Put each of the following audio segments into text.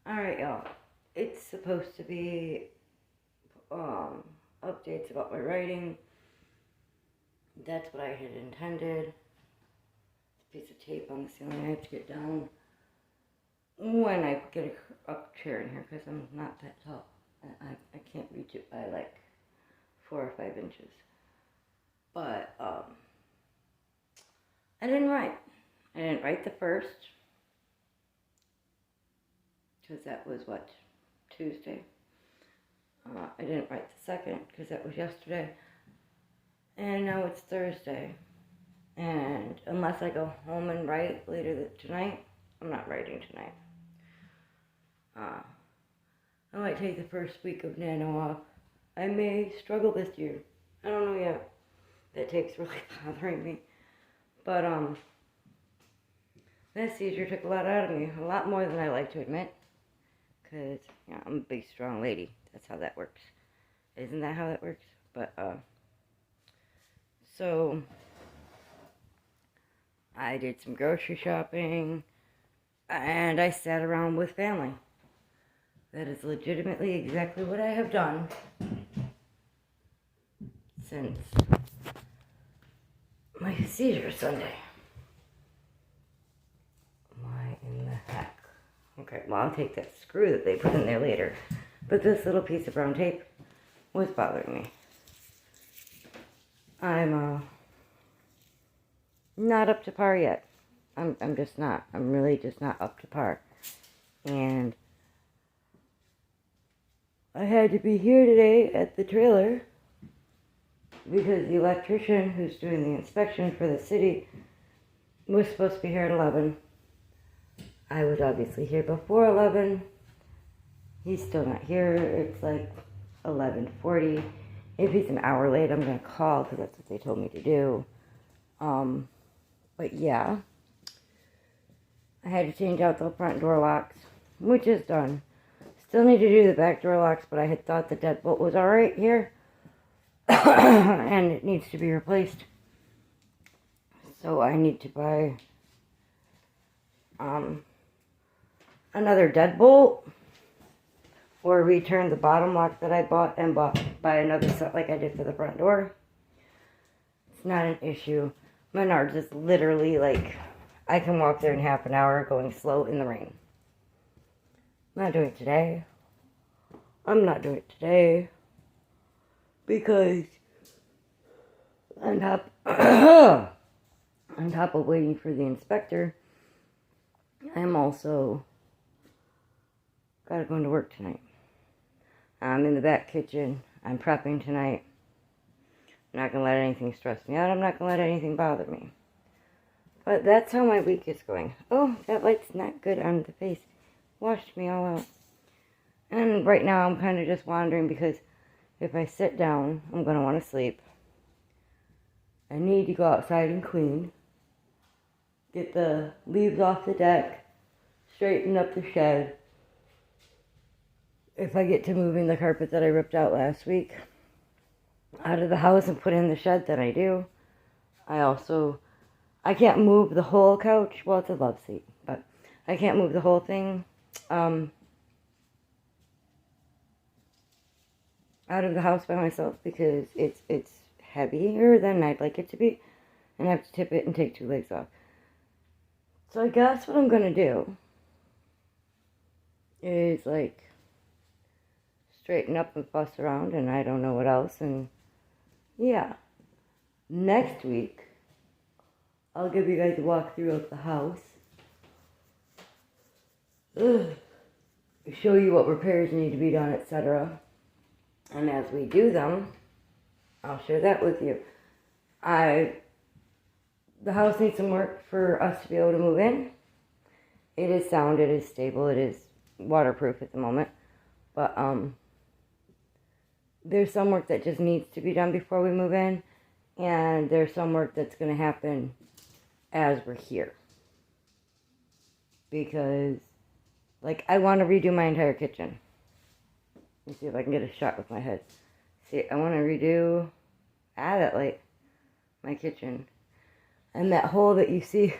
Alright, y'all. It's supposed to be updates about my writing. That's what I had intended. It's a piece of tape on the ceiling I have to get down when I get a chair in here because I'm not that tall. I can't reach it by like 4 or 5 inches. But I didn't write. I didn't write the first because that was what, Tuesday. I didn't write the second because that was yesterday. And now it's Thursday. And unless I go home and write later tonight, I'm not writing tonight. I might take the first week of Nano off. I may struggle this year. I don't know yet. That tape's really bothering me. But that seizure took a lot out of me. A lot more than I like to admit. Because, I'm a big, strong lady. That's how that works. Isn't that how that works? But, so, I did some grocery shopping, and I sat around with family. That is legitimately exactly what I have done since my seizure Sunday. Why in the heck? Okay, well, I'll take that screw that they put in there later. But this little piece of brown tape was bothering me. I'm not up to par yet. I'm just not. I'm really just not up to par. And I had to be here today at the trailer because the electrician who's doing the inspection for the city was supposed to be here at 11. I was obviously here before 11. He's still not here. It's like 11:40. If he's an hour late, I'm going to call because that's what they told me to do. But yeah, I had to change out the front door locks, which is done. Still need to do the back door locks, but I had thought the deadbolt was alright here. And it needs to be replaced. So I need to buy another deadbolt or return the bottom lock that I bought and buy another set like I did for the front door. It's not an issue. Menards is literally like, I can walk there in half an hour going slow in the rain. I'm not doing it today. I'm not doing it today because on top of waiting for the inspector, I'm also gotta go into work tonight. I'm in the back kitchen. I'm prepping tonight. I'm not gonna let anything stress me out. I'm not gonna let anything bother me. But that's how my week is going. Oh, that light's not good on the face. Washed me all out. And right now I'm kind of just wandering because if I sit down, I'm going to want to sleep. I need to go outside and clean. Get the leaves off the deck. Straighten up the shed. If I get to moving the carpet that I ripped out last week out of the house and put in the shed, then I do. I can't move the whole couch. Well, it's a love seat, but I can't move the whole thing out of the house by myself because it's heavier than I'd like it to be, and I have to tip it and take 2 legs off. So I guess what I'm gonna do is like straighten up and fuss around, and I don't know what else. And yeah, next week I'll give you guys a walkthrough of the house. Show you what repairs need to be done, etc. And as we do them, I'll share that with you. The house needs some work for us to be able to move in. It is sound, it is stable, it is waterproof at the moment. But there's some work that just needs to be done before we move in. And there's some work that's going to happen as we're here. Because, like, I want to redo my entire kitchen. Let me see if I can get a shot with my head. See, I want to redo, that light, my kitchen. And that hole that you see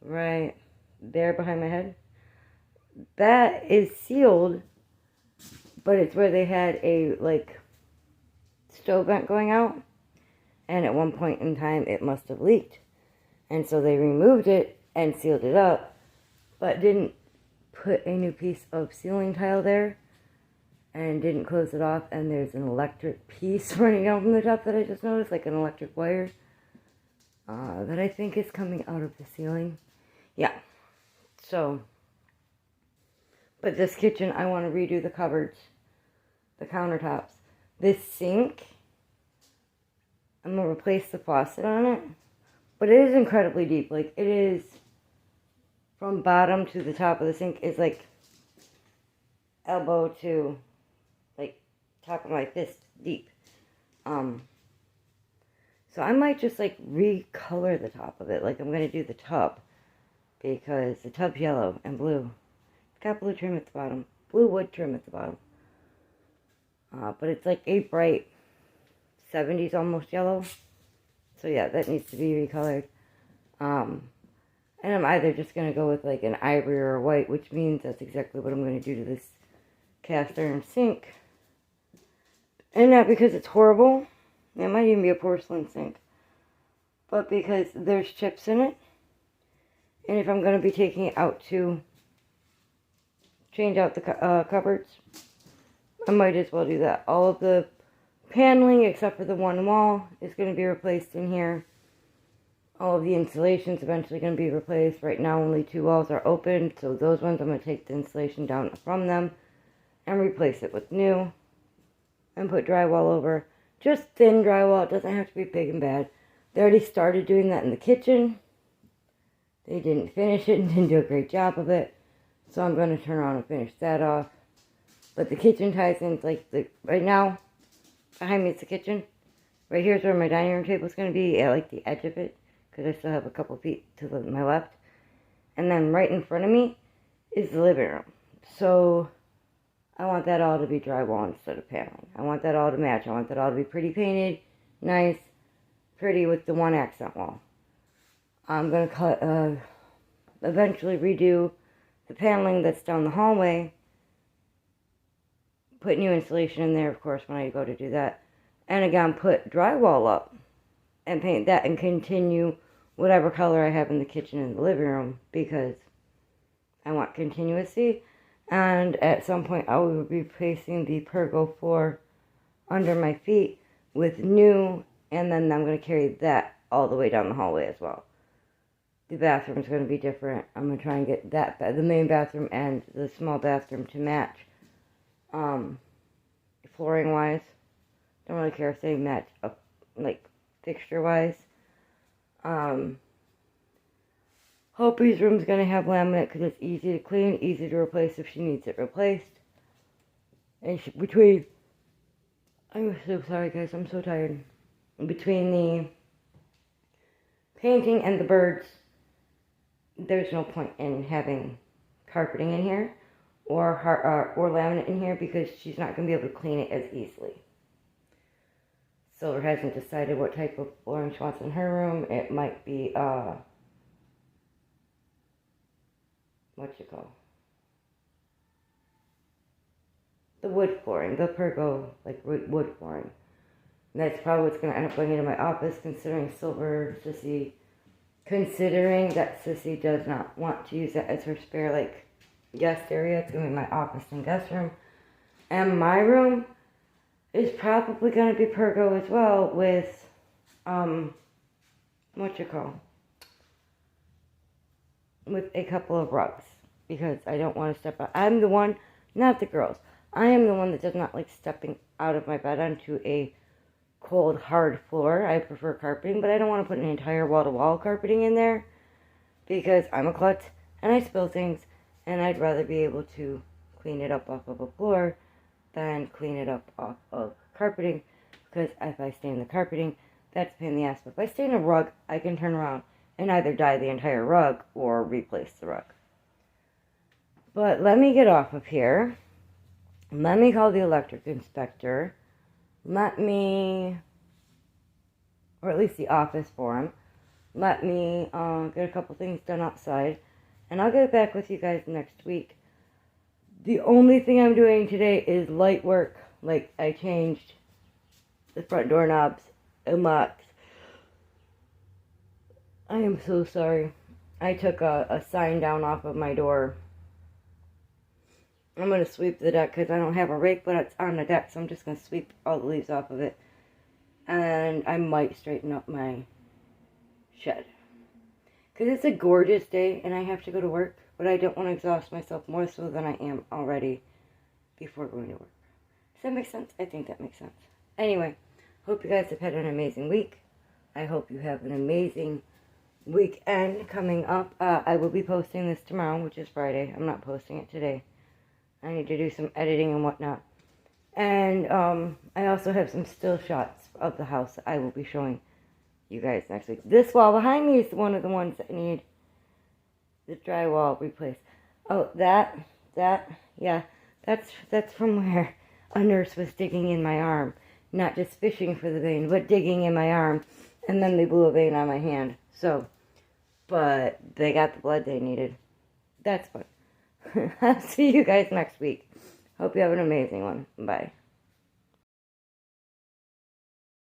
right there behind my head, that is sealed, but it's where they had a, like, stove vent going out, and at one point in time it must have leaked. And so they removed it and sealed it up, but didn't put a new piece of ceiling tile there, and didn't close it off, and there's an electric piece running out from the top that I just noticed, like an electric wire, that I think is coming out of the ceiling. Yeah, so, but this kitchen, I want to redo the cupboards, the countertops. This sink, I'm going to replace the faucet on it, but it is incredibly deep. Like, it is, from bottom to the top of the sink is like elbow to, like, top of my fist deep. So I might just, like, recolor the top of it. Like, I'm going to do the tub, because the tub's yellow and blue. It's got blue trim at the bottom. Blue wood trim at the bottom. But it's like a bright 70s almost yellow. So yeah, that needs to be recolored. And I'm either just going to go with like an ivory or a white, which means that's exactly what I'm going to do to this cast iron sink. And not because it's horrible. It might even be a porcelain sink. But because there's chips in it. And if I'm going to be taking it out to change out the cupboards, I might as well do that. All of the paneling, except for the one wall, is going to be replaced in here. All of the insulation's eventually going to be replaced. Right now, only 2 walls are open, so those ones, I'm going to take the insulation down from them and replace it with new. And put drywall over. Just thin drywall. It doesn't have to be big and bad. They already started doing that in the kitchen. They didn't finish it and didn't do a great job of it. So I'm going to turn around and finish that off. But the kitchen ties in, like, right now, behind me is the kitchen. Right here's where my dining room table is going to be, at, like, the edge of it. Because I still have a couple feet to my left. And then right in front of me is the living room. So I want that all to be drywall instead of paneling. I want that all to match. I want that all to be pretty painted, nice, pretty with the one accent wall. I'm going to eventually redo the paneling that's down the hallway. Put new insulation in there, of course, when I go to do that. And again, put drywall up and paint that and continue whatever color I have in the kitchen and the living room, because I want continuity. And at some point, I will be replacing the pergo floor under my feet with new, and then I'm going to carry that all the way down the hallway as well. The bathroom is going to be different. I'm going to try and get that, the main bathroom and the small bathroom to match. Flooring wise, don't really care if they match up, like, fixture wise. Hopi's room's going to have laminate because it's easy to clean, easy to replace if she needs it replaced. And I'm so sorry guys, I'm so tired. Between the painting and the birds, there's no point in having carpeting in here or laminate in here, because she's not going to be able to clean it as easily. Silver hasn't decided what type of flooring she wants in her room. It might be, the wood flooring, the pergo, like wood flooring. And that's probably what's going to end up going into my office, considering that Sissy does not want to use that as her spare, like, guest area. It's going to be my office and guest room. And my room is probably going to be pergo as well, with, with a couple of rugs, because I don't want to step out. I'm the one, not the girls, I am the one that does not like stepping out of my bed onto a cold, hard floor. I prefer carpeting, but I don't want to put an entire wall-to-wall carpeting in there, because I'm a klutz, and I spill things, and I'd rather be able to clean it up off of a floor than clean it up off of carpeting, because if I stay in the carpeting, that's a pain in the ass. But if I stay in a rug, I can turn around and either dye the entire rug or replace the rug. But let me get off of here. Let me call the electric inspector. Or at least the office for him. Let me get a couple things done outside. And I'll get back with you guys next week The only thing I'm doing today is light work. Like, I changed the front doorknobs and locks. I am so sorry. I took a sign down off of my door. I'm going to sweep the deck because I don't have a rake, but it's on the deck, so I'm just going to sweep all the leaves off of it. And I might straighten up my shed. Because it's a gorgeous day and I have to go to work, but I don't want to exhaust myself more so than I am already before going to work. Does that make sense? I think that makes sense. Anyway, hope you guys have had an amazing week. I hope you have an amazing weekend coming up. I will be posting this tomorrow, which is Friday. I'm not posting it today. I need to do some editing and whatnot. And I also have some still shots of the house that I will be showing you guys next week. This wall behind me is one of the ones that need the drywall replaced. Oh, yeah, that's from where a nurse was digging in my arm. Not just fishing for the vein, but digging in my arm. And then they blew a vein on my hand. So, but they got the blood they needed. That's fun. I'll see you guys next week. Hope you have an amazing one. Bye.